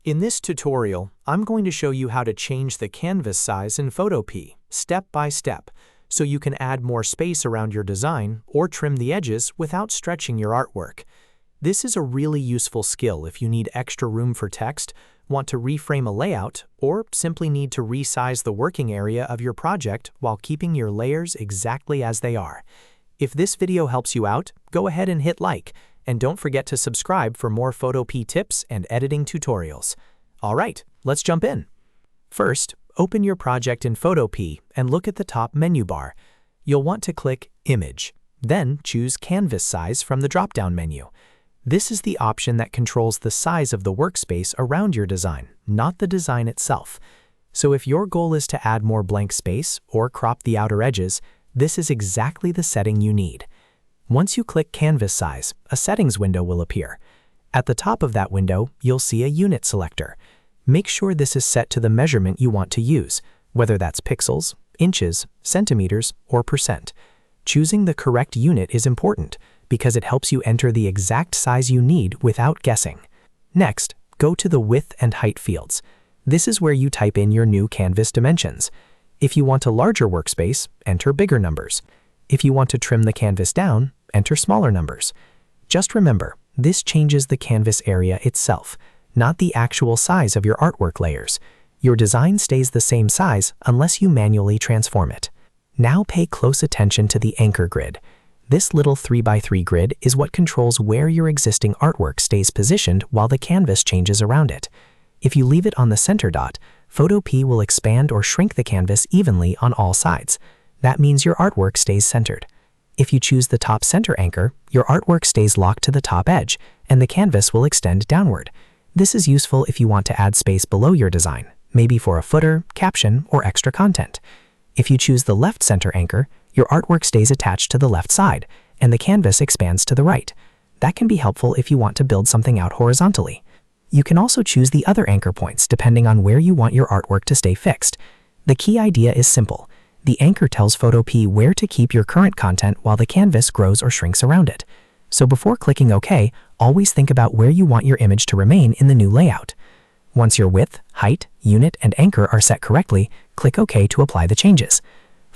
In this tutorial, I'm going to show you how to change the canvas size in Photopea, step by step, so you can add more space around your design or trim the edges without stretching your artwork. This is a really useful skill if you need extra room for text, want to reframe a layout, or simply need to resize the working area of your project while keeping your layers exactly as they are. If this video helps you out, go ahead and hit like, and don't forget to subscribe for more Photopea tips and editing tutorials. Alright, let's jump in. First, open your project in Photopea and look at the top menu bar. You'll want to click Image, then choose Canvas Size from the drop-down menu. This is the option that controls the size of the workspace around your design, not the design itself. So if your goal is to add more blank space or crop the outer edges, this is exactly the setting you need. Once you click Canvas Size, a settings window will appear. At the top of that window, you'll see a unit selector. Make sure this is set to the measurement you want to use, whether that's pixels, inches, centimeters, or percent. Choosing the correct unit is important because it helps you enter the exact size you need without guessing. Next, go to the width and height fields. This is where you type in your new canvas dimensions. If you want a larger workspace, enter bigger numbers. If you want to trim the canvas down, enter smaller numbers. Just remember, this changes the canvas area itself, not the actual size of your artwork layers. Your design stays the same size unless you manually transform it. Now pay close attention to the anchor grid. This little 3x3 grid is what controls where your existing artwork stays positioned while the canvas changes around it. If you leave it on the center dot, Photopea will expand or shrink the canvas evenly on all sides. That means your artwork stays centered. If you choose the top center anchor, your artwork stays locked to the top edge, and the canvas will extend downward. This is useful if you want to add space below your design, maybe for a footer, caption, or extra content. If you choose the left center anchor, your artwork stays attached to the left side, and the canvas expands to the right. That can be helpful if you want to build something out horizontally. You can also choose the other anchor points depending on where you want your artwork to stay fixed. The key idea is simple. The anchor tells Photopea where to keep your current content while the canvas grows or shrinks around it. So before clicking OK, always think about where you want your image to remain in the new layout. Once your width, height, unit, and anchor are set correctly, click OK to apply the changes.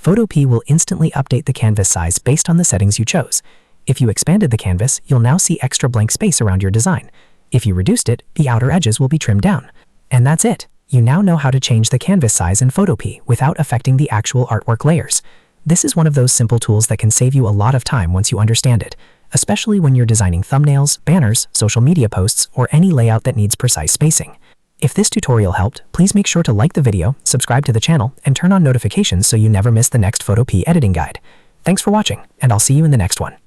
Photopea will instantly update the canvas size based on the settings you chose. If you expanded the canvas, you'll now see extra blank space around your design. If you reduced it, the outer edges will be trimmed down. And that's it. You now know how to change the canvas size in Photopea without affecting the actual artwork layers. This is one of those simple tools that can save you a lot of time once you understand it, especially when you're designing thumbnails, banners, social media posts, or any layout that needs precise spacing. If this tutorial helped, please make sure to like the video, subscribe to the channel, and turn on notifications so you never miss the next Photopea editing guide. Thanks for watching, and I'll see you in the next one.